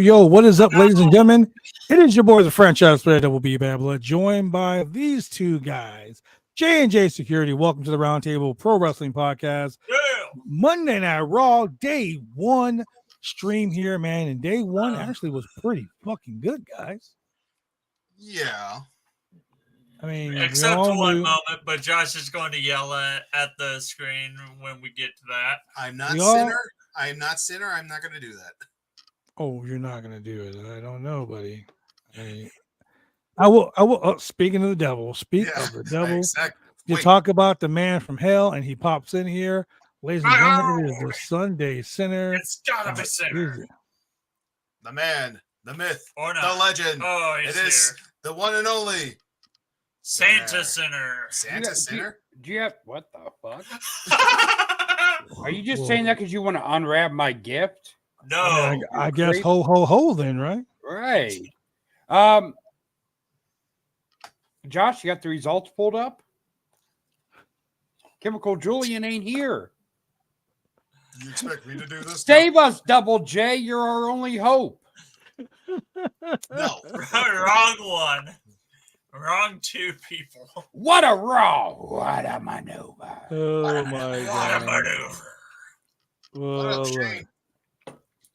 Yo, what is up, ladies and gentlemen? It is your boy, the franchise player, WWE Babbler, joined by these two guys, J&J Security. Welcome to the Roundtable Pro Wrestling Podcast. Yeah. Monday Night Raw, day one stream here, man. And day one actually was pretty fucking good, guys. Yeah. I mean, except for one moment, but Josh is going to yell at the screen when we get to that. I'm not Sinner. I'm not Sinner. I'm not going to do that. Oh, you're not going to do it. I don't know, buddy. I will. Speaking of the devil, of the devil. Exactly. You talk about the man from hell, and he pops in here. Ladies and gentlemen, it is the Sunday Sinner. It's gotta be Sinner. The man, the myth, or not. the legend. Oh, he's it is the one and only Santa Sinner. Santa Sinner? Do you have what the fuck? Are you just saying that because you want to unwrap my gift? No. I guess ho then, right? Right. Josh, you got the results pulled up? Chemical Julian ain't here. You expect me to do this? Save us, Double J. You're our only hope. No. Wrong one. Wrong two people. What a maneuver. Oh, my God. What a maneuver. Well,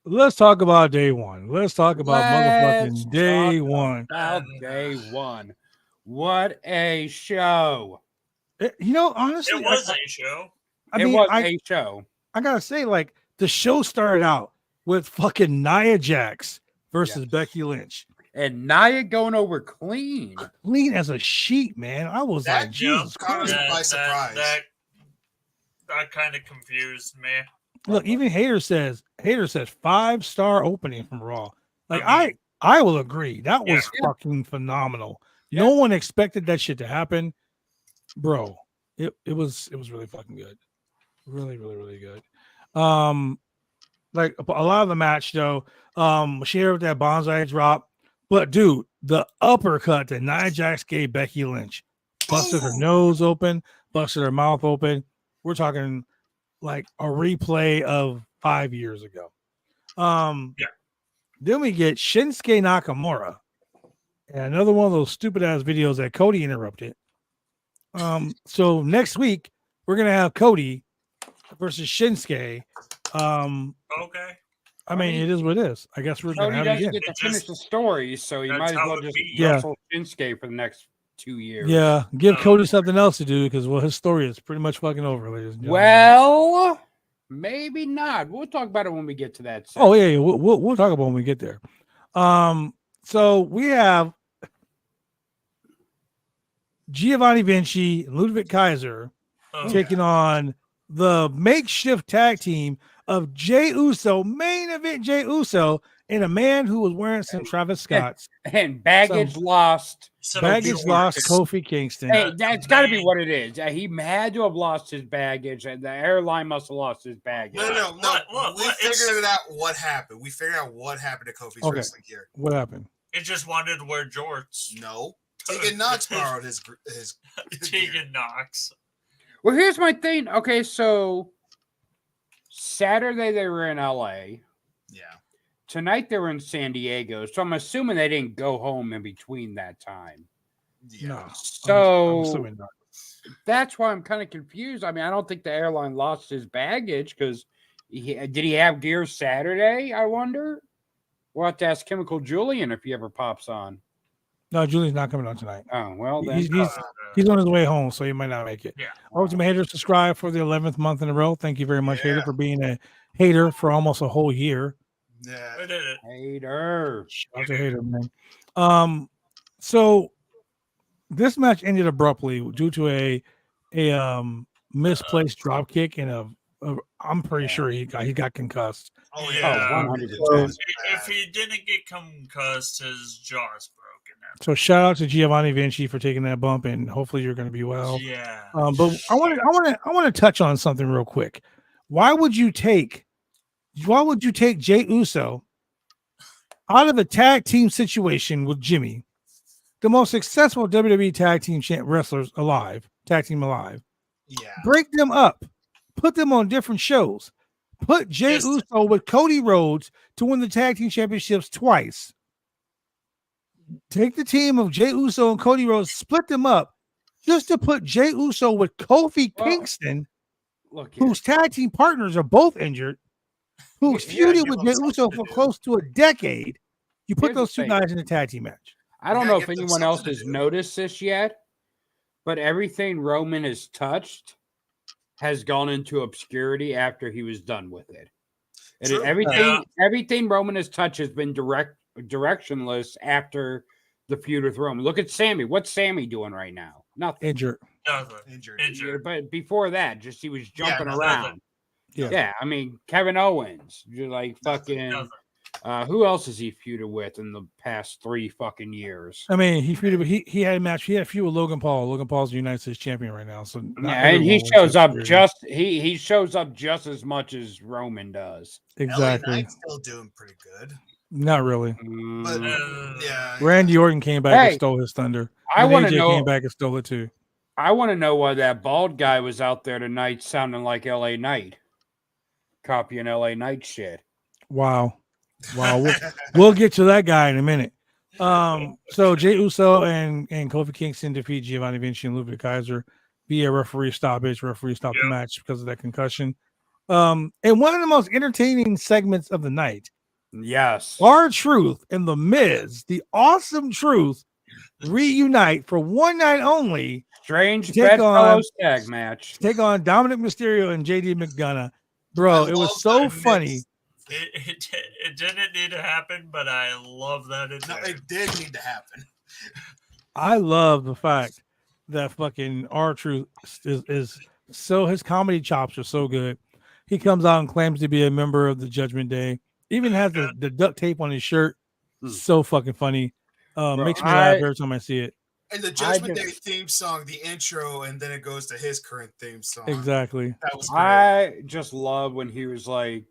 let's talk about day one. Let's talk about motherfucking day one. About day one. What a show. Honestly, it was a show. It was a show. I gotta say, like, the show started out with fucking Nia Jax versus Becky Lynch. And Nia going over clean. Clean as a sheet, man. I was like, Jesus Christ. By surprise. That kind of confused me. Look, even Hater says 5-star opening from Raw. Like, I will agree. That was fucking phenomenal. Yeah. No one expected that shit to happen. Bro, it was really fucking good. Really, really, really good. Like a lot of the match though, she had with that bonsai drop. But dude, the uppercut that Nia Jax gave Becky Lynch, busted her nose open, busted her mouth open. We're talking like a replay of 5 years ago. Then we get Shinsuke Nakamura. And another one of those stupid ass videos that Cody interrupted. So next week we're gonna have Cody versus Shinsuke. Okay. I mean, it is what it is. I guess we're gonna Cody have it doesn't again. get to finish the story, so he That's might as how well it just be. Yeah. wrestle Shinsuke for the next 2 years. Yeah, give Oh, Cody okay. something else to do because his story is pretty much fucking over, ladies and gentlemen. Well, maybe not. We'll talk about it when we get to that. Oh Segment. yeah, we'll talk about it when we get there. So we have Giovanni Vinci and Ludwig Kaiser taking on the makeshift tag team of Jey Uso, main event Jey Uso, and a man who was wearing some Travis Scott's. And baggage lost. Baggage lost Kofi Kingston. Hey, that's got to be what it is. He had to have lost his baggage, and the airline must have lost his baggage. No. What? We figured it out. What happened? We figured out what happened to Kofi's wrestling gear. What happened? It just wanted to wear jorts. No, Tegan Knox borrowed his Tegan Knox. Well, here's my thing. Okay, so Saturday they were in LA. Yeah. Tonight they were in San Diego. So I'm assuming they didn't go home in between that time. Yeah. No. So I'm assuming not. that's why I'm kind of confused. I mean, I don't think the airline lost his baggage because did he have gear Saturday? I wonder. We'll have to ask Chemical Julian if he ever pops on. No, Julian's not coming on tonight. Oh, well, then. He's on his way home, so he might not make it. Yeah. Ultimate Hater subscribe for the 11th month in a row. Thank you very much, Hater, for being a hater for almost a whole year. Yeah. I did it. Hater. Shout out to Hater, man. So this match ended abruptly due to a misplaced drop kick and I'm pretty sure he got concussed. Oh yeah. 100%. If he didn't get concussed, his jaw's broken. So shout out to Giovanni Vinci for taking that bump, and hopefully you're going to be well. Yeah. But I want to touch on something real quick. Why would you take Jey Uso out of a tag team situation with Jimmy, the most successful WWE tag team wrestlers alive, tag team alive? Yeah. Break them up, put them on different shows, put Jey Uso with Cody Rhodes to win the tag team championships twice. Take the team of Jey Uso and Cody Rhodes, split them up, just to put Jey Uso with Kofi Kingston, whose tag team partners are both injured, who's feuded with Jey Uso for close to a decade. You put those two guys in a tag team match. I don't know if anyone else has noticed this yet, but everything Roman has touched has gone into obscurity after he was done with it. And everything Roman has touched has been directionless after the feud with Roman. Look at Sammy. What's Sammy doing right now? Nothing. Injured. Injured. But before that, just he was jumping around. Yeah. I mean, Kevin Owens. You're like fucking. Who else has he feuded with in the past 3 fucking years? I mean, he feuded. He had a match. He had a feud with Logan Paul. Logan Paul's the United States champion right now. So and he shows up he shows up just as much as Roman does. Exactly. LA Knight's still doing pretty good. Not really. But yeah. Randy Orton came back and stole his thunder. I want to know. Came back and stole it too. I want to know why that bald guy was out there tonight sounding like LA Knight, copying LA Knight shit. Wow. We'll get to that guy in a minute. So Jey Uso and Kofi Kingston defeat Giovanni Vinci and Ludwig Kaiser via referee stoppage. Referee stopped the match because of that concussion. And one of the most entertaining segments of the night. Yes. R-Truth and The Miz, the Awesome Truth, reunite for one night only. Strange bedfellows tag match. Take on Dominic Mysterio and JD McDonough. Bro, it was so funny. It didn't need to happen, but I love that it did need to happen. I love the fact that fucking R-Truth is so, his comedy chops are so good. He comes out and claims to be a member of the Judgment Day. Even has the duct tape on his shirt. So fucking funny. Makes me laugh every time I see it. And the Judgment Day theme song, the intro, and then it goes to his current theme song. Exactly. That was great. I just love when he was like,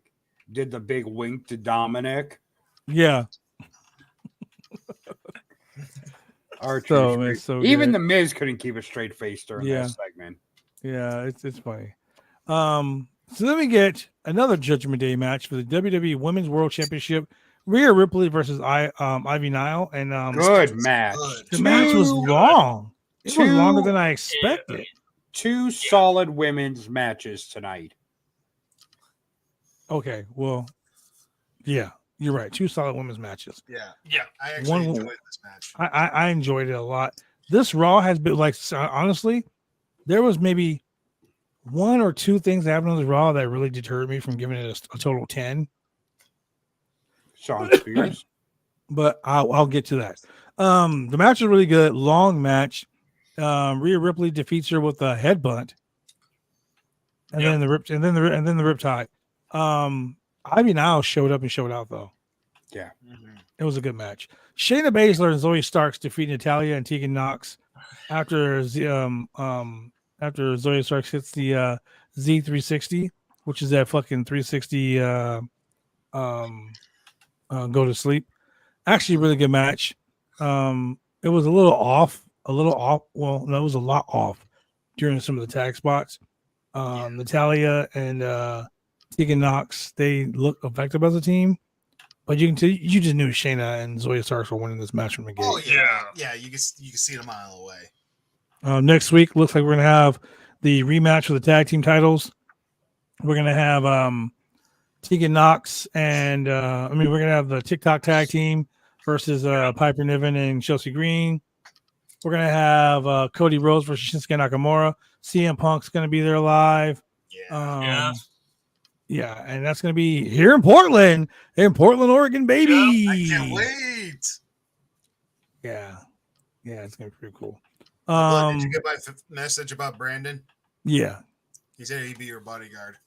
did the big wink to Dominic. Yeah. R-Truth. So even good. the Miz couldn't keep a straight face during that segment. Yeah, it's funny. So then we get another Judgment Day match for the WWE Women's World Championship Rhea Ripley versus Ivy Nile, and Good match. the match was long. It was longer than I expected. 2 solid women's matches tonight. Okay, well, yeah, you're right. 2 solid women's matches. Yeah. Yeah. I actually enjoyed this match. I enjoyed it a lot. This Raw has been like, honestly, there was maybe 1 or 2 things that happened on this Raw that really deterred me from giving it a total 10. Sean Spears. But I'll get to that. The match was really good, long match. Rhea Ripley defeats her with a headbutt, and then the riptide. Ivy Nile showed up and showed out though. Yeah, it was a good match. Shayna Baszler and Zoe Starks defeat Natalya and Tegan Nox after Zoe Starks hits the Z360, which is that fucking 360 go to sleep. Actually, a really good match. It was a little off. Well, no, it was a lot off during some of the tag spots. Natalya and Tegan Nox, they look effective as a team, but you just knew Shayna and Zoe Starks were winning this match from the gate. Oh yeah. You can see it a mile away. Next week looks like we're gonna have the rematch for the tag team titles. We're gonna have Tegan Nox and we're gonna have the TikTok tag team versus Piper Niven and Chelsea Green. We're gonna have Cody Rhodes versus Shinsuke Nakamura. CM Punk's gonna be there live. Yeah, and that's gonna be here in Portland, Oregon, baby. Yep, I can't wait. Yeah, it's gonna be pretty cool. Did you get my message about Brandon? Yeah, he said he'd be your bodyguard.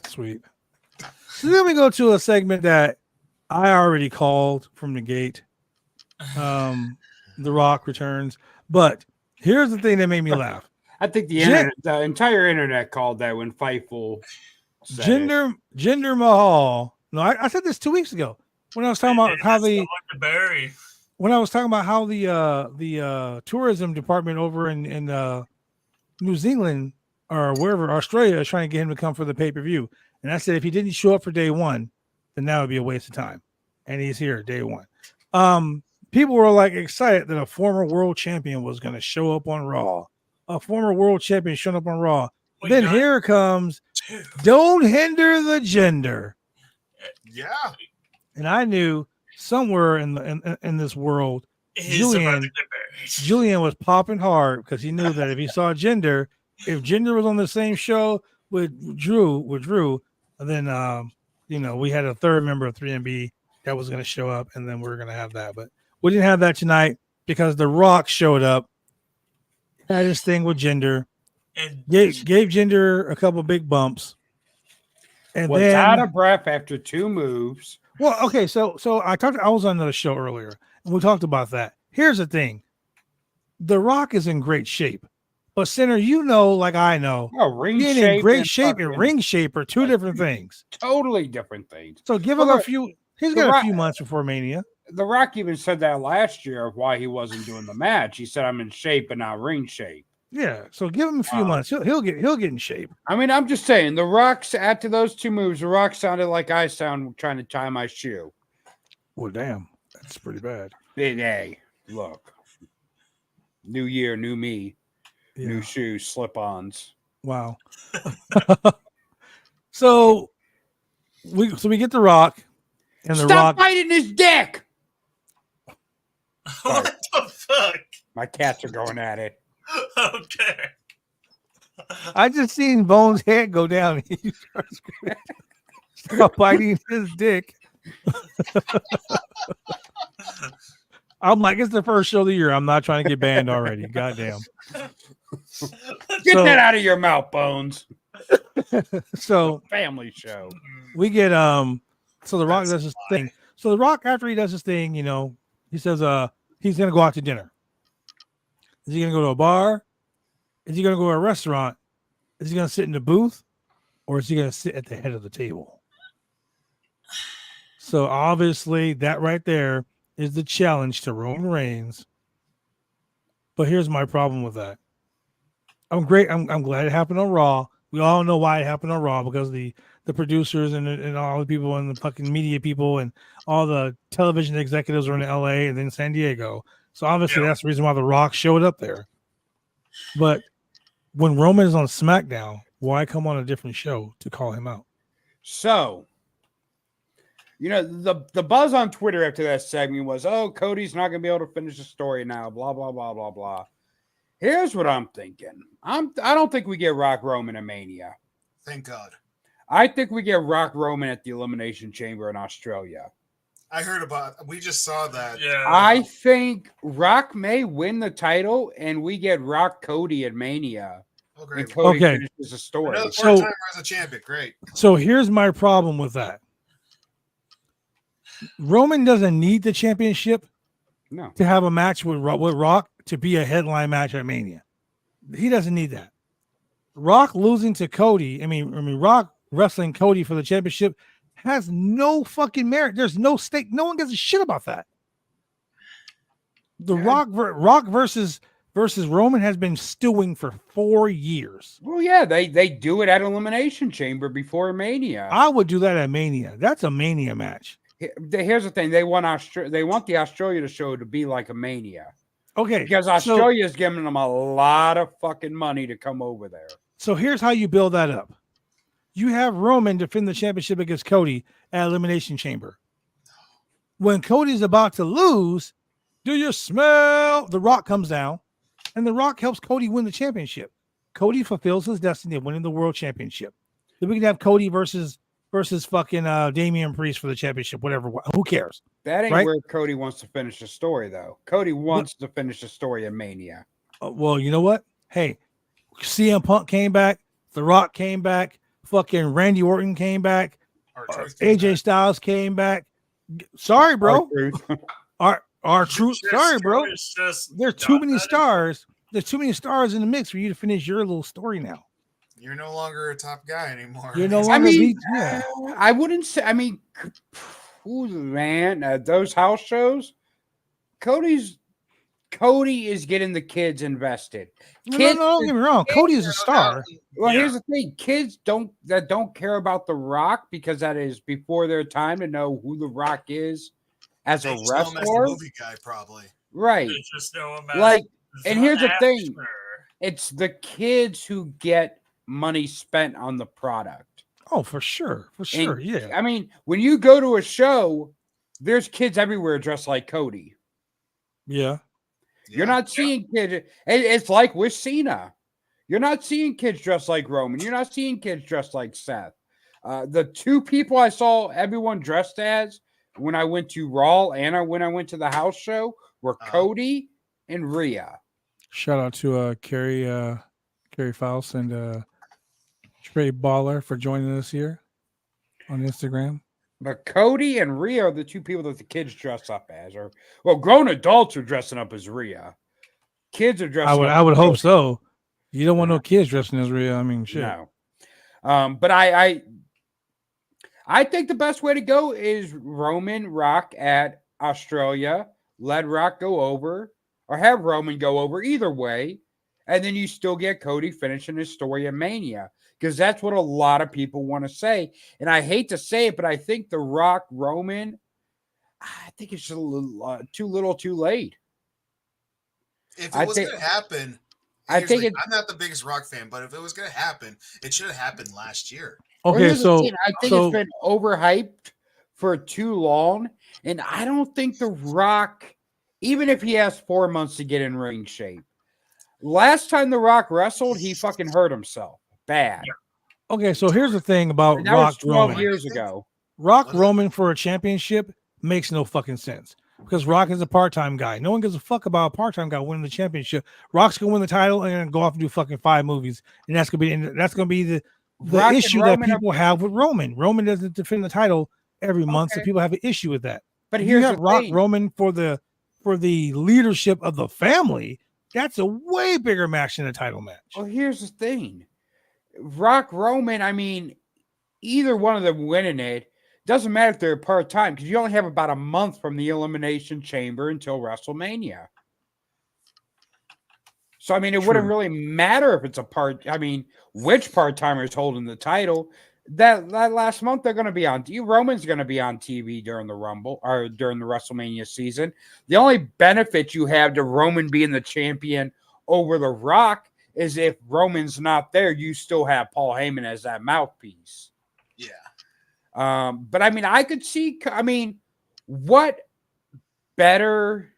Sweet. So then we go to a segment that I already called from the gate. The Rock returns, but here's the thing that made me laugh. I think the entire internet called that when Fightful said Jinder Mahal. No, I said this 2 weeks ago when I was talking about how the tourism department over in New Zealand or wherever, Australia, is trying to get him to come for the pay-per-view. And I said if he didn't show up for day 1, then that would be a waste of time. And he's here day 1. People were like excited that a former world champion was going to show up on Raw. A former world champion showing up on Raw. Then here comes, don't hinder the gender. Yeah. And I knew somewhere in this world, Julian was popping hard because he knew that if he saw gender, if gender was on the same show with Drew, then we had a third member of 3MB that was going to show up, and then we were going to have that. But we didn't have that tonight because The Rock showed up, had his thing with gender, and gave gender a couple big bumps, and was then out of breath after 2 moves. Well, okay, so I was on another show earlier, and we talked about that. Here's the thing: The Rock is in great shape, but Sinner, like I know, ring being shape in great shape and ring shape are two different things. Totally different things. So give him a few. He's got a few months before Mania. The Rock even said that last year of why he wasn't doing the match. He said, "I'm in shape and not ring shape." Yeah, so give him a few months. He'll get in shape. I mean, I'm just saying, The Rock, after those 2 moves, The Rock sounded like I sound trying to tie my shoe. Well, damn, that's pretty bad. Hey, look, new year, new me, new shoes, slip-ons. Wow. So we get The Rock, and Stop biting his dick. What the fuck? My cats are going at it. Okay. I just seen Bones' head go down. He starts stop biting his dick. I'm like, it's the first show of the year. I'm not trying to get banned already. Goddamn. Get that out of your mouth, Bones. So family show. We get so The Rock does his thing. So The Rock, after he does his thing, he says he's gonna go out to dinner. Is he going to go to a bar? Is he going to go to a restaurant? Is he going to sit in the booth? Or is he going to sit at the head of the table? So obviously that right there is the challenge to Roman Reigns. But here's my problem with that. I'm glad it happened on Raw. We all know why it happened on Raw because the the producers and all the people and the fucking media people and all the television executives are in LA and then San Diego. So obviously that's the reason why The Rock showed up there. But when Roman is on SmackDown, why come on a different show to call him out? So, the buzz on Twitter after that segment was, oh, Cody's not going to be able to finish the story now, blah, blah, blah, blah, blah. Here's what I'm thinking. I don't think we get Rock Roman at Mania. Thank God. I think we get Rock Roman at the Elimination Chamber in Australia. I heard we just saw that. Yeah. I think Rock may win the title and we get Rock Cody at Mania. Oh, great. And Cody finishes the story. Another part-timer as a champion. Great. So here's my problem with that. Roman doesn't need the championship to have a match with Rock to be a headline match at Mania. He doesn't need that. Rock losing to Cody, Rock wrestling Cody for the championship has no fucking merit. There's no stake. No one gives a shit about that. The Rock versus Roman has been stewing for 4 years. Well, yeah, they do it at Elimination Chamber before Mania. I would do that at Mania. That's a Mania match. Here's the thing: they want the Australia show to be like a Mania. Okay, because Australia is giving them a lot of fucking money to come over there. So here's how you build that up. You have Roman defend the championship against Cody at Elimination Chamber. When Cody's about to lose, do you smell? The Rock comes down, and The Rock helps Cody win the championship. Cody fulfills his destiny of winning the world championship. Then we can have Cody versus fucking Damian Priest for the championship, whatever. Who cares? That ain't where Cody wants to finish the story, though. Cody wants to finish the story in Mania. Well, you know what? Hey, CM Punk came back. The Rock came back. Fucking Randy Orton came back. AJ Styles came back. Sorry, bro. Our truth. Sorry, bro. There's too many stars. There's too many stars in the mix for you to finish your little story now. You're no longer a top guy anymore. You're no longer. I wouldn't say. Those house shows. Cody is getting the kids invested. No, don't get me wrong. Cody is a star. Well, here's the thing: kids don't care about The Rock because that is before their time to know who The Rock is as a wrestler. As the movie guy, probably. Right. They just know him as and here's the thing: it's the kids who get money spent on the product. Oh, for sure. Yeah. I mean, when you go to a show, there's kids everywhere dressed like Cody. Yeah. You're not seeing kids. It's like with Cena. You're not seeing kids dressed like Roman. You're not seeing kids dressed like Seth. The two people I saw everyone dressed as when I went to Raw and when I went to the house show were Cody and Rhea. Shout out to Carrie Faust and Trey Baller for joining us here on Instagram. But Cody and Rhea are the two people that the kids dress up as. Grown adults are dressing up as Rhea. Kids are dressing up. I would hope so. You don't want no kids dressing as Rhea. I mean, shit. No. But I think the best way to go is Roman Rock at Australia. Let Rock go over or have Roman go over either way. And then you still get Cody finishing his story at Mania. Because that's what a lot of people want to say. And I hate to say it, but I think The Rock Roman, I think it's a little too late. If it was going to happen, I'm not the biggest Rock fan, but if it was going to happen, it should have happened last year. Okay, I think it's been overhyped for too long. And I don't think The Rock, even if he has 4 months to get in ring shape, last time The Rock wrestled, he fucking hurt himself. Bad. Okay, so here's the thing about that Rock was 12 Roman. years ago. Rock Roman for a championship makes no fucking sense because Rock is a part-time guy. No one gives a fuck about a part-time guy winning the championship. Rock's gonna win the title and go off and do fucking 5 movies, and that's gonna be the issue that people have with Roman. Roman doesn't defend the title every month, so people have an issue with that. But here's you have Rock Roman for the leadership of the family. That's a way bigger match than a title match. Well, here's the thing. Rock Roman, I mean, either one of them winning it doesn't matter if they're part-time because you only have about a month from the Elimination Chamber until WrestleMania. So, I mean, it wouldn't really matter if it's which part-timer is holding the title. that last month they're going to be on. Roman's going to be on TV during the Rumble or during the WrestleMania season. The only benefit you have to Roman being the champion over The Rock is if Roman's not there, you still have Paul Heyman as that mouthpiece. Yeah. But I mean, I could see. I mean, what better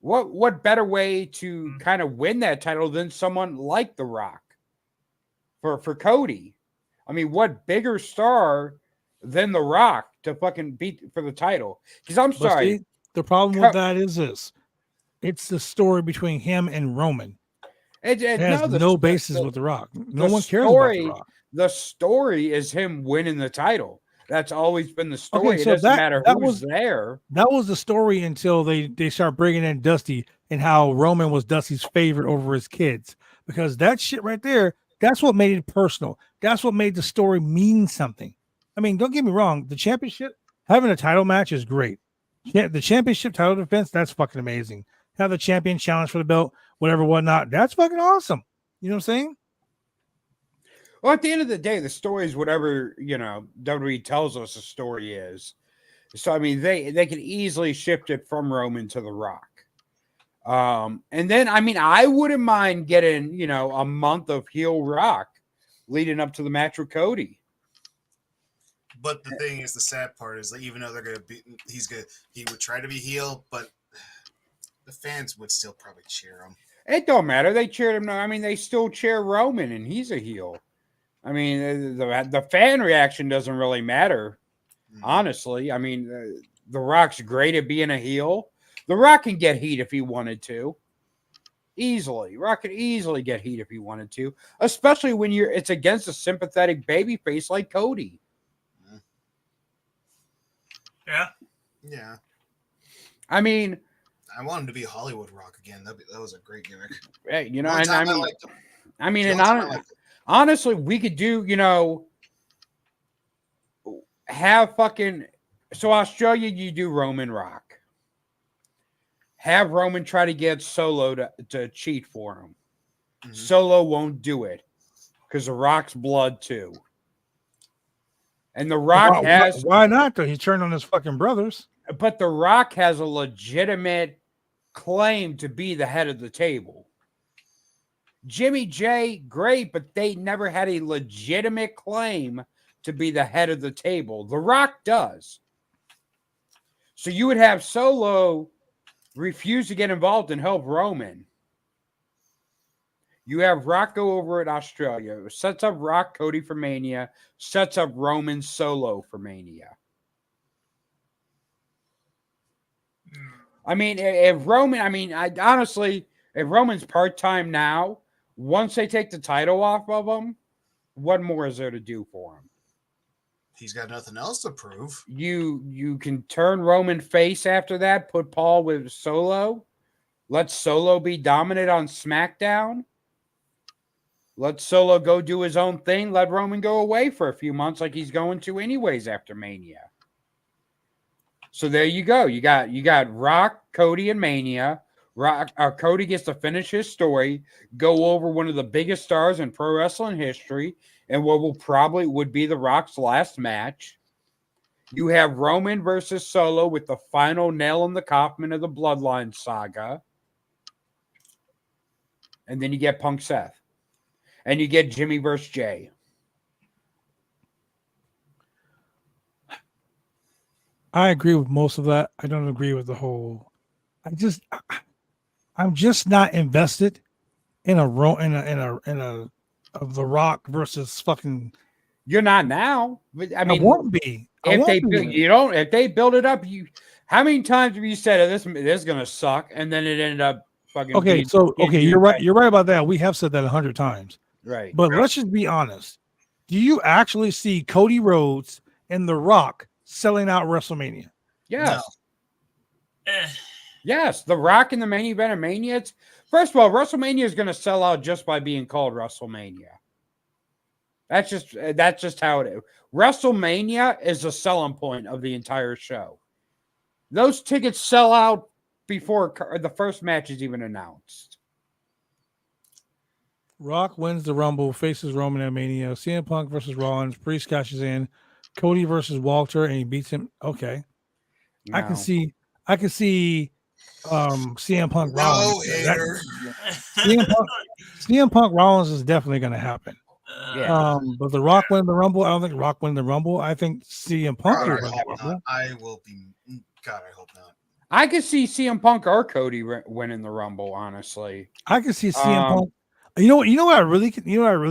way to kind of win that title than someone like The Rock for Cody? I mean, what bigger star than The Rock to fucking beat for the title? Because I'm sorry, see, the problem with that is this: it's the story between him and Roman. It has no basis with The Rock. No one cares about The Rock. The story is him winning the title. That's always been the story. Okay, so it doesn't matter who's there. That was the story until they start bringing in Dusty and how Roman was Dusty's favorite over his kids. Because that shit right there, that's what made it personal. That's what made the story mean something. I mean, don't get me wrong. The championship, having a title match is great. The championship title defense, that's fucking amazing. Have the champion challenge for the belt, whatever, whatnot. That's fucking awesome. You know what I'm saying? Well, at the end of the day, the story is whatever, WWE tells us the story is. So, I mean, they can easily shift it from Roman to The Rock. And then, I mean, I wouldn't mind getting, a month of heel Rock leading up to the match with Cody. But the thing is, the sad part is that even though they're going to be, he would try to be heel, but the fans would still probably cheer him. It don't matter. They cheered him. I mean, they still cheer Roman, and he's a heel. I mean, the fan reaction doesn't really matter, honestly. I mean, The Rock's great at being a heel. The Rock can get heat if he wanted to. Easily. Rock could easily get heat if he wanted to, especially when it's against a sympathetic babyface like Cody. Yeah. Yeah. I mean, I want him to be Hollywood Rock again. That was a great gimmick. Hey, honestly, we could do, have fucking. So Australia, you do Roman Rock. Have Roman try to get Solo to cheat for him. Mm-hmm. Solo won't do it because The Rock's blood too. And The Rock has. Why not, though? He turned on his fucking brothers. But The Rock has a legitimate claim to be the head of the table. Jimmy J, great, but they never had a legitimate claim to be the head of the table. The Rock does. So you would have Solo refuse to get involved and help Roman. You have Rock go over at Australia. Sets up Rock Cody for Mania. Sets up Roman Solo for Mania. I mean, if Roman, honestly, if Roman's part-time now, once they take the title off of him, what more is there to do for him? He's got nothing else to prove. You can turn Roman face after that, put Paul with Solo, let Solo be dominant on SmackDown, let Solo go do his own thing, let Roman go away for a few months like he's going to anyways after Mania. So there you go. You got Rock, Cody, and Mania. Cody gets to finish his story, go over one of the biggest stars in pro wrestling history, and what would be The Rock's last match. You have Roman versus Solo with the final nail in the coffin of the Bloodline saga. And then you get Punk Seth. And you get Jimmy versus Jay. I agree with most of that. I don't agree with the whole. I'm just not invested in a The Rock versus fucking. You're not now. But I mean, I won't be. If they build it up, how many times have you said this is gonna suck, and then it ended up fucking. Okay, you're right. You're right about that. We have said that 100 times. Right. But let's just be honest. Do you actually see Cody Rhodes and The Rock selling out WrestleMania? Yes. No. Yes, The Rock in the main event of Mania. First of all, WrestleMania is going to sell out just by being called WrestleMania. That's just how it is. WrestleMania is the selling point of the entire show. Those tickets sell out before the first match is even announced. Rock wins the Rumble, faces Roman at Mania. CM Punk versus Rollins. Priest cashes in. Cody versus Walter, and he beats him. Okay, I can No. see. CM Punk Rollins. No hater. CM Punk Rollins is definitely going to happen. Yeah. But the Rock win the Rumble. I don't think Rock win the Rumble. I think CM Punk God, will I win the hope Rumble. not. I will be. God, I hope not. I could see CM Punk or Cody winning the Rumble, honestly. I can see CM Punk. You know what I really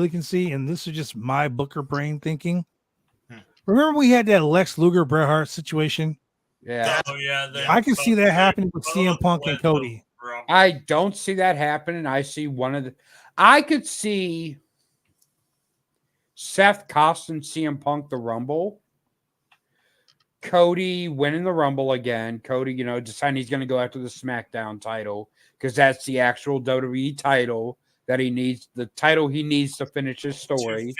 can see, and this is just my Booker brain thinking. Remember we had that Lex Luger Bret Hart situation? Yeah. Oh yeah. I can see that happening with CM Punk and Cody. I don't see that happening. I could see Seth costing CM Punk the Rumble. Cody winning the Rumble again. Cody, deciding he's going to go after the SmackDown title because that's the actual WWE title that he needs. The title he needs to finish his story.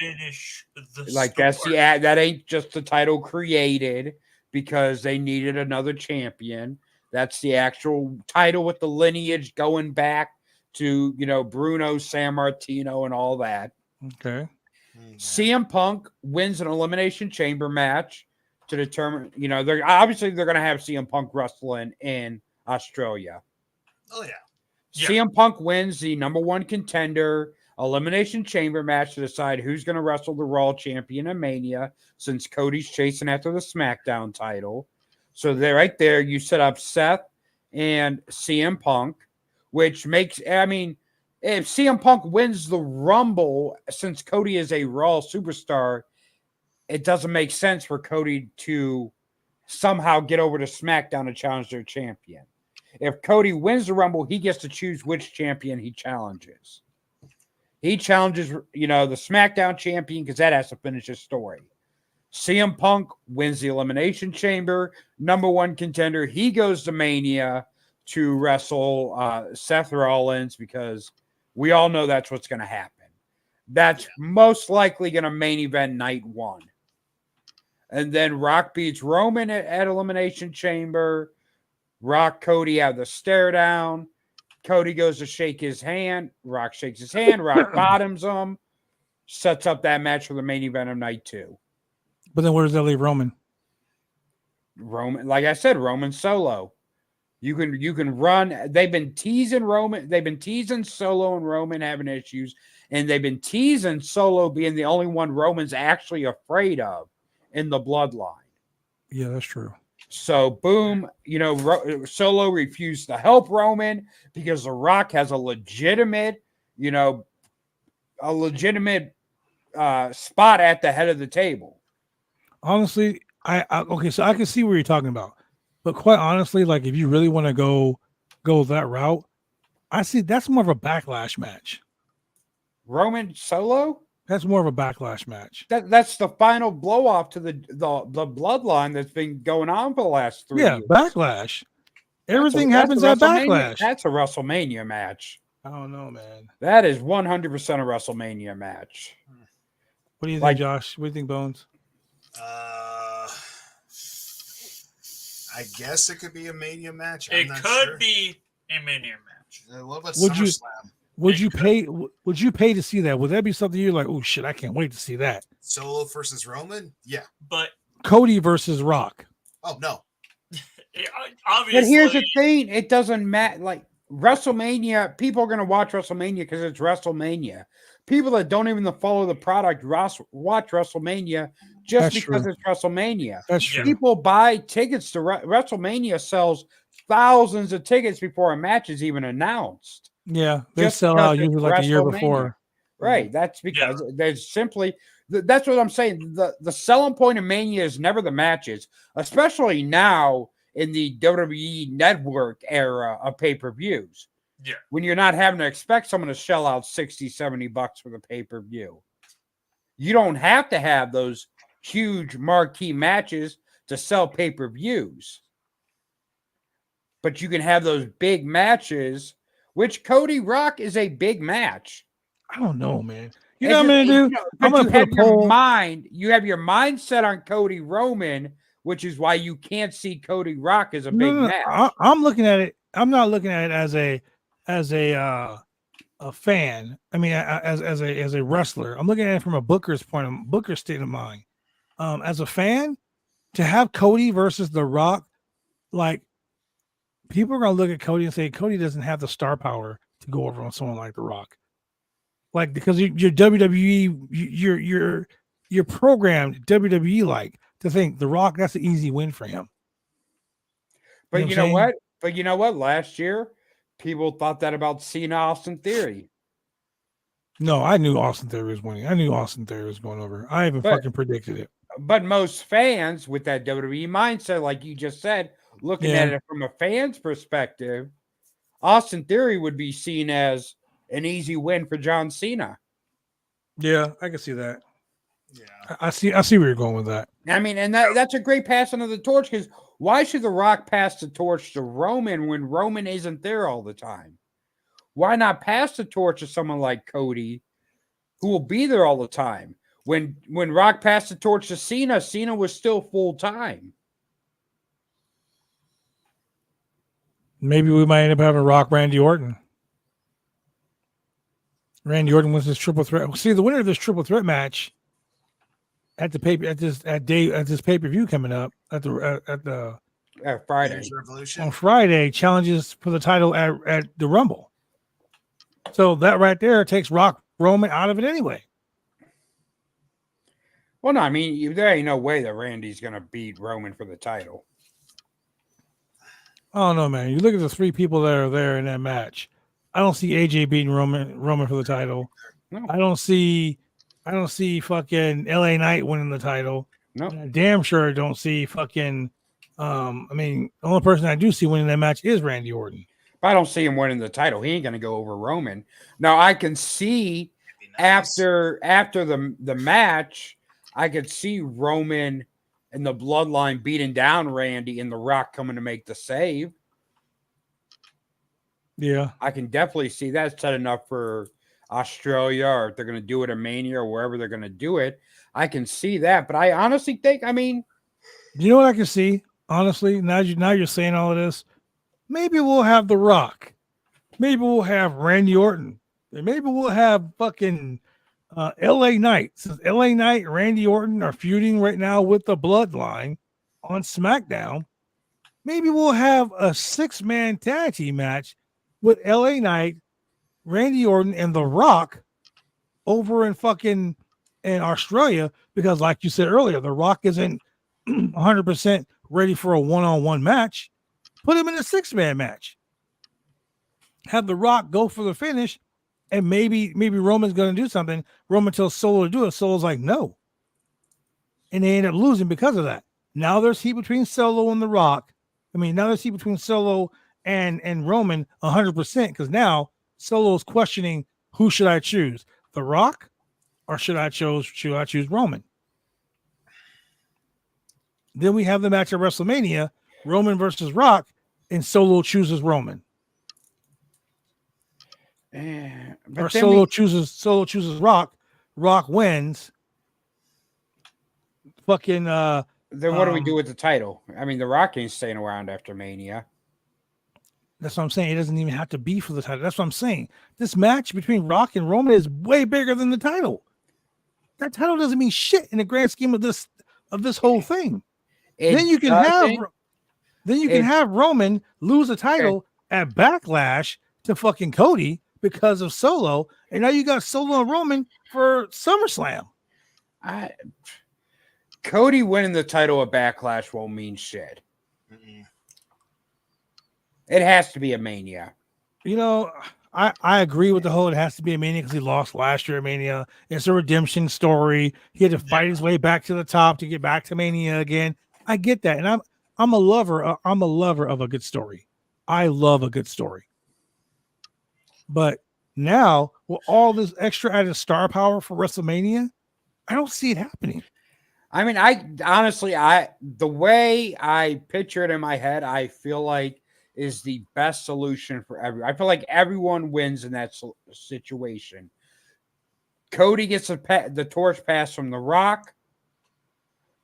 That ain't just the title created because they needed another champion. That's the actual title with the lineage going back to Bruno Sammartino and all that. Okay. CM Punk wins an Elimination Chamber match to determine, they're going to have CM Punk wrestling in Australia. Oh, yeah. CM Punk wins the number 1 contender Elimination Chamber match to decide who's going to wrestle the Raw champion in Mania since Cody's chasing after the SmackDown title. So right there, you set up Seth and CM Punk, which makes, if CM Punk wins the Rumble, since Cody is a Raw superstar, it doesn't make sense for Cody to somehow get over to SmackDown and challenge their champion. If Cody wins the Rumble, he gets to choose which champion he challenges. He challenges, the SmackDown champion because that has to finish his story. CM Punk wins the Elimination Chamber, number 1 contender. He goes to Mania to wrestle Seth Rollins because we all know that's what's going to happen. That's most likely going to main event night 1. And then Rock beats Roman at Elimination Chamber. Rock, Cody have the stare down. Cody goes to shake his hand. Rock shakes his hand. Rock bottoms him. Sets up that match for the main event of night 2. But then where does that leave Roman? Roman, like I said, Roman solo. You can run. They've been teasing Roman. They've been teasing Solo and Roman having issues. And they've been teasing Solo being the only one Roman's actually afraid of in the bloodline. Yeah, that's true. So, boom, Solo refused to help Roman because The Rock has a legitimate spot at the head of the table. Honestly, okay, so I can see what you're talking about. But quite honestly, like if you really want to go that route, I see that's more of a backlash match. Roman Solo? That's more of a backlash match. That's the final blow off to the bloodline that's been going on for the last 3 years. Backlash. Everything happens at Backlash. That's a WrestleMania match. I don't know, man. That is 100% a WrestleMania match. What do you think, Josh? What do you think, Bones? I guess it could be a Mania match. It could be a Mania match. What about SummerSlam? Would you pay to see that? Would that be something you're like, oh shit, I can't wait to see that? Solo versus Roman? Yeah. But Cody versus Rock. Oh no. Obviously. But here's the thing: it doesn't matter. Like WrestleMania, people are going to watch WrestleMania because it's WrestleMania. People that don't even follow the product watch WrestleMania just because it's WrestleMania. That's true. People buy tickets to WrestleMania. Sells thousands of tickets before a match is even announced. Yeah, they sell out usually like a year before. Right. That's because there's simply that's what I'm saying. The selling point of Mania is never the matches, especially now in the WWE Network era of pay-per-views. Yeah. When you're not having to expect someone to shell out $60-$70 for the pay-per-view. You don't have to have those huge marquee matches to sell pay-per-views. But you can have those big matches, which Cody Rock is a big match. I don't know, man. You know what I'm gonna do? I'm gonna put a poll. You have your mind set on Cody Roman, which is why you can't see Cody Rock as a big match. I'm looking at it. I'm not looking at it as a a fan, I mean, as a wrestler, I'm looking at it from a Booker's state of mind. As a fan, to have Cody versus The Rock, like people are gonna look at Cody and say Cody doesn't have the star power to go over on someone like The Rock, like because you're WWE, you're programmed WWE like to think The Rock that's an easy win for him. But you know what? But you know what? Last year, people thought that about Cena Austin Theory. No, I knew Austin Theory was winning. I knew Austin Theory was going over. I even fucking predicted it. But most fans with that WWE mindset, like you just said, looking at it from a fan's perspective, Austin Theory would be seen as an easy win for John Cena. Yeah, I can see that. Yeah, I see where you're going with that. I mean, and that's a great pass under the torch because why should The Rock pass the torch to Roman when Roman isn't there all the time? Why not pass the torch to someone like Cody, who will be there all the time? When Rock passed the torch to Cena, Cena was still full time. Maybe we might end up having Rock Randy Orton. Randy Orton wins this triple threat. See, the winner of this triple threat match at the this pay-per-view coming up at the Friday Revolution on Friday challenges for the title at the Rumble. So that right there takes Roman out of it anyway. Well, no, I mean there ain't no way that Randy's gonna beat Roman for the title. I don't know, man. You look at the three people that are there in that match. I don't see AJ beating Roman for the title. No. I don't see fucking LA Knight winning the title. No. And I damn sure don't see fucking I mean, the only person I do see winning that match is Randy Orton. But I don't see him winning the title. He ain't gonna go over Roman. Now I can see after the match, I could see Roman and the Bloodline beating down Randy and The Rock coming to make the save. Yeah. I can definitely see that setting up for Australia, or if they're going to do it in Mania or wherever they're going to do it. I can see that. But I honestly think, I mean... You know what I can see? Honestly, now you're saying all of this. Maybe we'll have The Rock. Maybe we'll have Randy Orton. And maybe we'll have fucking... LA Knight, since LA Knight and Randy Orton are feuding right now with the Bloodline on SmackDown, maybe we'll have a 6-man tag team match with LA Knight, Randy Orton, and The Rock over in fucking in Australia, because like you said earlier, The Rock isn't 100% ready for a one-on-one match. Put him in a 6-man match. Have The Rock go for the finish. And maybe Roman's going to do something. Roman tells Solo to do it. Solo's like, no. And they end up losing because of that. Now there's heat between Solo and The Rock. I mean, now there's heat between Solo and Roman 100%, because now Solo's questioning, who should I choose? The Rock or should I choose Roman? Then we have the match at WrestleMania, Roman versus Rock, and Solo chooses Roman. Or Solo chooses Rock. Rock wins. Fucking then what do we do with the title? I mean, The Rock ain't staying around after Mania. That's what I'm saying. It doesn't even have to be for the title. That's what I'm saying. This match between Rock and Roman is way bigger than the title. That title doesn't mean shit in the grand scheme of this whole thing. Then you can have Roman lose the title at Backlash to fucking Cody because of Solo, and now you got Solo and Roman for SummerSlam. Cody winning the title at Backlash won't mean shit. Mm-mm. It has to be a Mania. You know, I agree with the whole it has to be a Mania because he lost last year at Mania. It's a redemption story. He had to fight his way back to the top to get back to Mania again. I get that, and I'm a lover. I'm a lover of a good story. I love a good story. But now, with all this extra added star power for WrestleMania, I don't see it happening. I mean, the way I picture it in my head, I feel like is the best solution for everyone. I feel like everyone wins in that situation. Cody gets the torch pass from The Rock.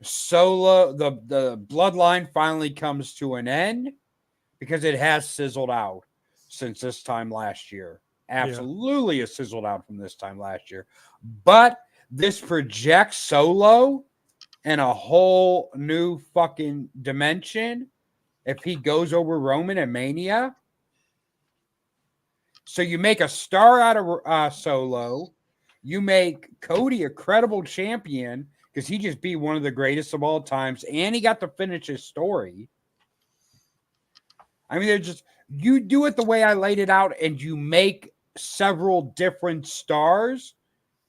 Solo, the bloodline finally comes to an end because it has sizzled out since this time last year. absolutely has sizzled out from this time last year. But this projects Solo in a whole new fucking dimension if he goes over Roman at Mania. So you make a star out of Solo. You make Cody a credible champion because he just beat one of the greatest of all times, and he got to finish his story. I mean, they're just, you do it the way I laid it out, and you make several different stars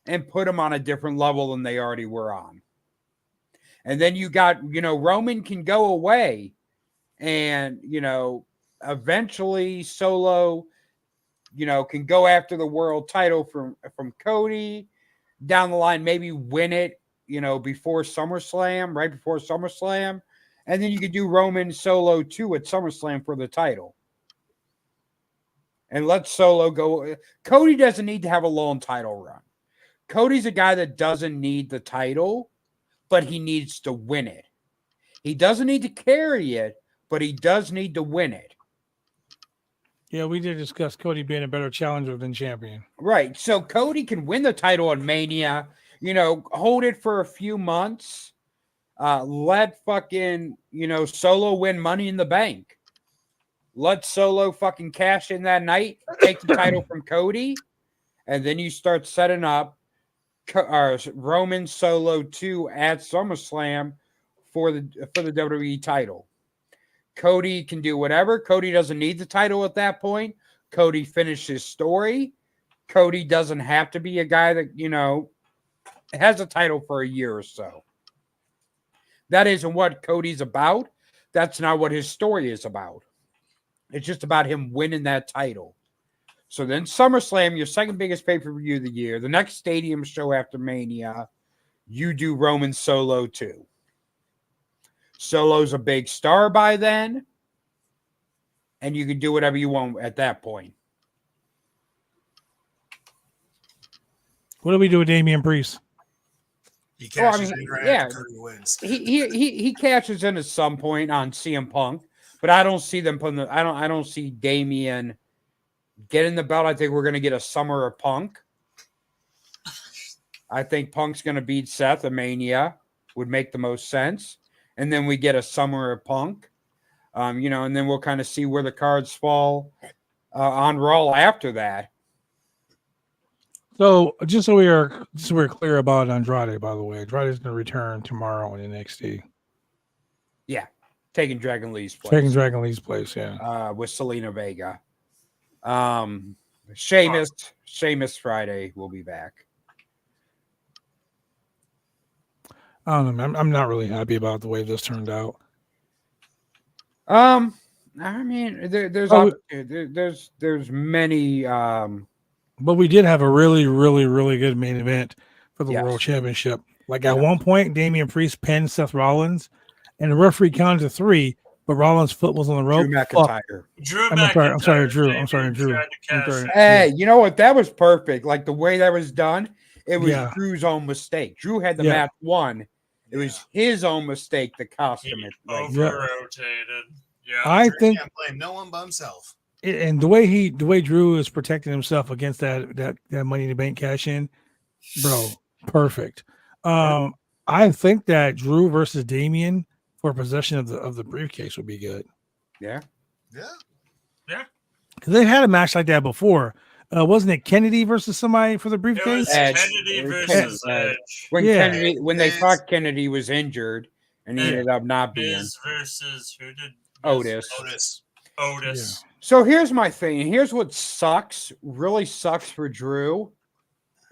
and put them on a different level than they already were on. And then you got, Roman can go away, and, eventually Solo, can go after the world title from Cody down the line, maybe win it, before SummerSlam, right before SummerSlam. And then you could do Roman Solo 2 at SummerSlam for the title. And let Solo go. Cody doesn't need to have a long title run. Cody's a guy that doesn't need the title, but he needs to win it. He doesn't need to carry it, but he does need to win it. Yeah, we did discuss Cody being a better challenger than champion. Right. So Cody can win the title on Mania, hold it for a few months. Let fucking, Solo win Money in the Bank. Let Solo fucking cash in that night, take the title from Cody, and then you start setting up Roman Solo 2 at SummerSlam for the WWE title. Cody can do whatever. Cody doesn't need the title at that point. Cody finished his story. Cody doesn't have to be a guy that, has a title for a year or so. That isn't what Cody's about. That's not what his story is about. It's just about him winning that title. So then SummerSlam, your second biggest pay-per-view of the year, the next stadium show after Mania, you do Roman Solo 2. Solo's a big star by then, and you can do whatever you want at that point. What do we do with Damian Priest? He cashes in right after Cody wins. He cashes in at some point on CM Punk, but I don't see them putting I don't see Damian getting the belt. I think we're gonna get a Summer of Punk. I think Punk's gonna beat Seth at Mania. Would make the most sense. And then we get a Summer of Punk, and then we'll kind of see where the cards fall on Raw after that. So just so we're clear about Andrade, by the way, Andrade's going to return tomorrow in NXT. Yeah, taking Dragon Lee's place. Yeah. With Selena Vega. Sheamus Friday will be back. I don't know. I'm not really happy about the way this turned out. I mean, there's many. But we did have a really, really, really good main event for the World Championship. Like at one point, Damian Priest pinned Seth Rollins, and the referee counted to 3, but Rollins' foot was on the rope. Drew McIntyre. I'm sorry, Drew. Hey, you know what? That was perfect. Like the way that was done, it was Drew's own mistake. Drew had the match won. It was his own mistake that cost him it. Over-rotated. Yeah. I think can't blame no one but himself. And the way Drew is protecting himself against that Money in the Bank cash in, bro, perfect. I think that Drew versus Damian for possession of the briefcase would be good. Yeah. Because they've had a match like that before. Wasn't it Kennedy versus somebody for the briefcase? Kennedy versus Edge. When they thought Kennedy was injured and he ended up not being. Miz versus who did? Otis. Yeah. So here's my thing. Here's what really sucks for Drew.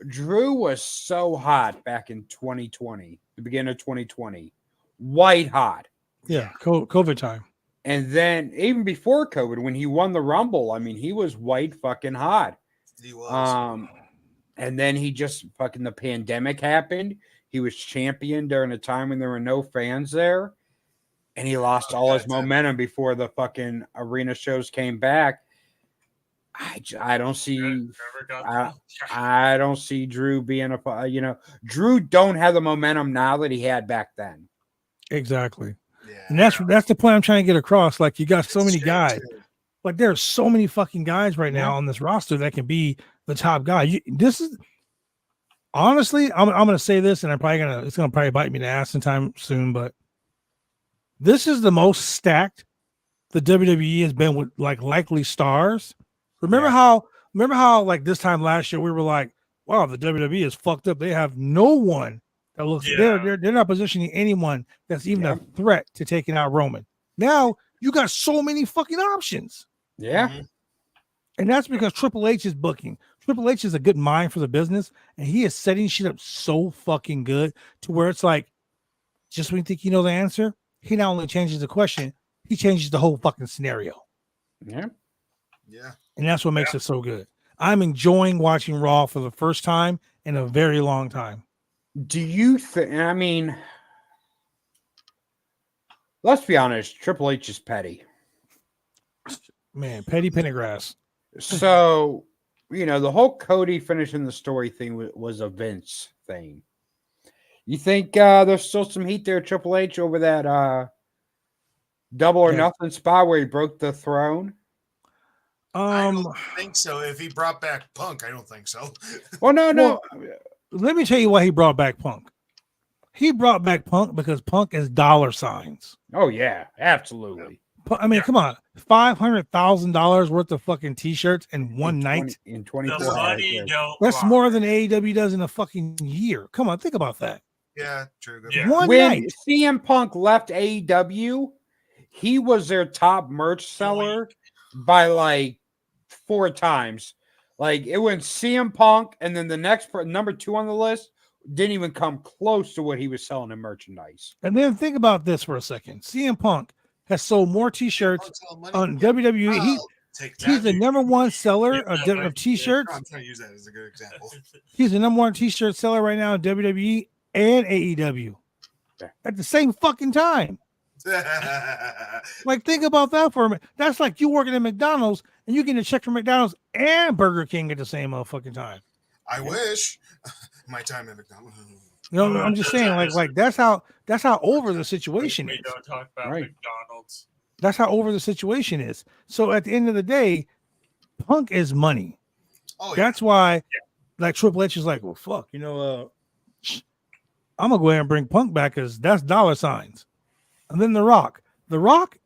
Drew was so hot back in 2020, the beginning of 2020. White hot. Yeah, COVID time. And then even before COVID, when he won the Rumble, I mean, he was white fucking hot. He was. And then he just fucking the pandemic happened. He was champion during a time when there were no fans there. And he lost all his momentum before the fucking arena shows came back. I don't see I don't see Drew being Drew don't have the momentum now that he had back then. Exactly. Yeah. And that's the point I'm trying to get across. Like you got so many guys. Like there's so many fucking guys right now on this roster that can be the top guy. This is honestly, I'm gonna say this, and it's gonna probably bite me in the ass sometime soon, but this is the most stacked the WWE has been with like likely stars. Remember how like this time last year we were like, wow, the WWE is fucked up. They have no one that looks they're not positioning anyone that's even a threat to taking out Roman. Now you got so many fucking options. Yeah. And that's because Triple H is booking. Triple H is a good mind for the business, and he is setting shit up so fucking good to where it's like, just when you think you know the answer, he not only changes the question, he changes the whole fucking scenario. Yeah. Yeah. And that's what makes it so good. I'm enjoying watching Raw for the first time in a very long time. Do you think, I mean, let's be honest, Triple H is petty. Man, Petty Pendergrass. So, the whole Cody finishing the story thing was a Vince thing. You think there's still some heat there, Triple H, over that Double or Nothing spot where he broke the throne? I don't think so. If he brought back Punk, I don't think so. Well, no. Let me tell you why he brought back Punk. He brought back Punk because Punk is dollar signs. Oh, yeah, absolutely. I mean, come on. $500,000 worth of fucking t-shirts in one night. In 24 The hours. money don't That's lie. more than AEW does in a fucking year. Come on, think about that. Yeah, true. Good Yeah. One When night. CM Punk left AEW, he was their top merch seller by like 4 times. Like it went CM Punk, and then the next number 2 on the list didn't even come close to what he was selling in merchandise. And then think about this for a second. CM Punk has sold more t-shirts on WWE. He's the number one seller of t-shirts. I'm trying to use that as a good example. He's the number one t-shirt seller right now in WWE and AEW at the same fucking time. Like, think about that for a minute. That's like you working at McDonald's and you getting a check from McDonald's and Burger King at the same motherfucking time. I wish my time at McDonald's. I'm just saying, like that's how over the situation is. We don't talk about McDonald's. That's how over the situation is. So at the end of the day, Punk is money. That's why, like Triple H is like, well, fuck, I'm gonna go ahead and bring Punk back because that's dollar signs. And then The Rock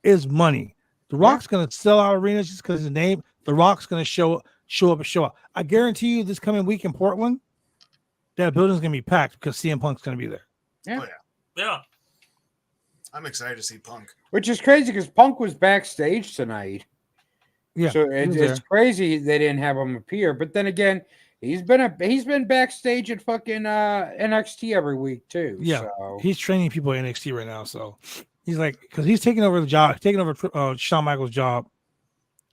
is money. The Rock's gonna sell out arenas just because his name. The Rock's gonna show up and show up. I guarantee you, this coming week in Portland, that building's gonna be packed because CM Punk's gonna be there. Yeah. Yeah. I'm excited to see Punk. Which is crazy because Punk was backstage tonight. Yeah. So it's crazy they didn't have him appear. But then again, he's been backstage at fucking NXT every week too. Yeah. So. He's training people at NXT right now. So he's like, because he's taking over Shawn Michaels' job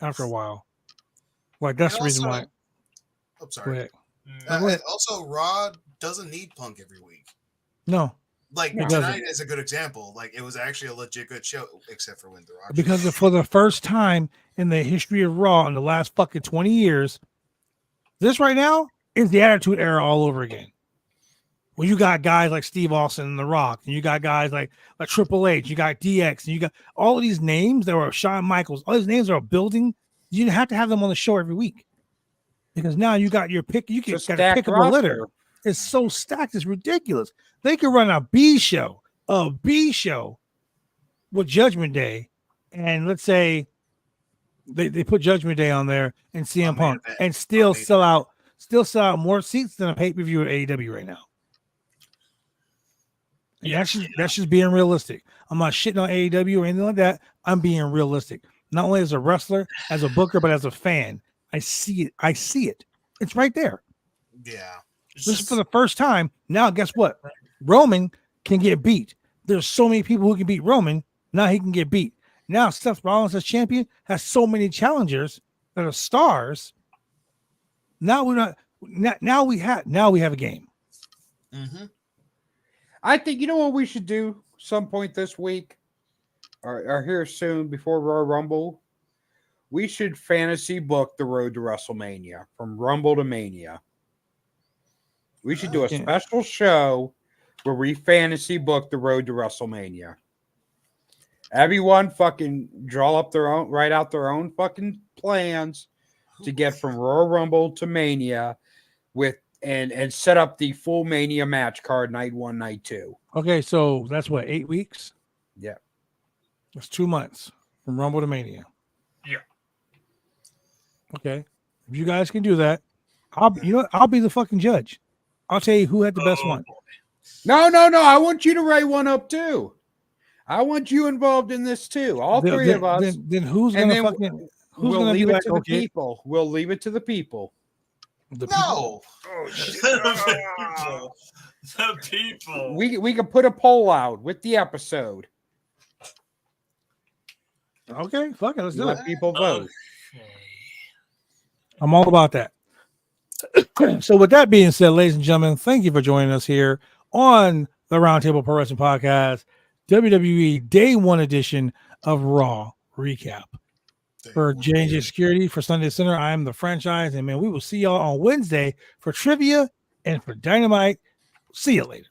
after a while. Like that's the reason why. I'm sorry. Also, Raw doesn't need Punk every week. No. Like tonight is a good example. Like it was actually a legit good show, except for when The Rock. Because for the first time in the history of Raw in the last fucking 20 years, this right now is the Attitude Era all over again. Well, you got guys like Steve Austin and The Rock, and you got guys like Triple H, you got DX, and you got all of these names that were Shawn Michaels. All these names are building. You didn't have to have them on the show every week because now you got your pick. You can got to pick up a litter. It's so stacked. It's ridiculous. They could run a B show with Judgment Day, and let's say they put Judgment Day on there and CM Punk, and still sell out more seats than a pay-per-view at AEW right now. Yeah, that's just being realistic. I'm not shitting on AEW or anything like that. I'm being realistic. Not only as a wrestler, as a booker, but as a fan. I see it. It's right there. Yeah. This is for the first time. Now, guess what? Roman can get beat. There's so many people who can beat Roman. Now he can get beat. Now Seth Rollins as champion has so many challengers that are stars. Now we're not. Now we have a game. Mm-hmm. I think you know what we should do some point this week, or here soon before Royal Rumble. We should fantasy book the road to WrestleMania from Rumble to Mania. We should do a special show where we fantasy book the road to WrestleMania. Everyone fucking write out their own fucking plans to get from Royal Rumble to Mania and set up the full Mania match card night 1, night 2. Okay, so that's what, 8 weeks? Yeah. That's 2 months from Rumble to Mania. Yeah. Okay. If you guys can do that, I'll be the fucking judge. I'll tell you who had the best one. Boy. No. I want you to write one up too. I want you involved in this too. All three of us. Then who's gonna fucking? Who's We'll gonna leave be it like, to the okay, people. We'll leave it to the people. the people? No. The people. We can put a poll out with the episode. Okay, fuck it, let's do it. Let people vote. Okay. I'm all about that. So, with that being said, ladies and gentlemen, thank you for joining us here on the Roundtable Pro Wrestling Podcast, WWE Day One edition of Raw Recap. For J&J Security, for Sunday Center, I am the franchise, and man, we will see y'all on Wednesday for trivia and for Dynamite. See you later.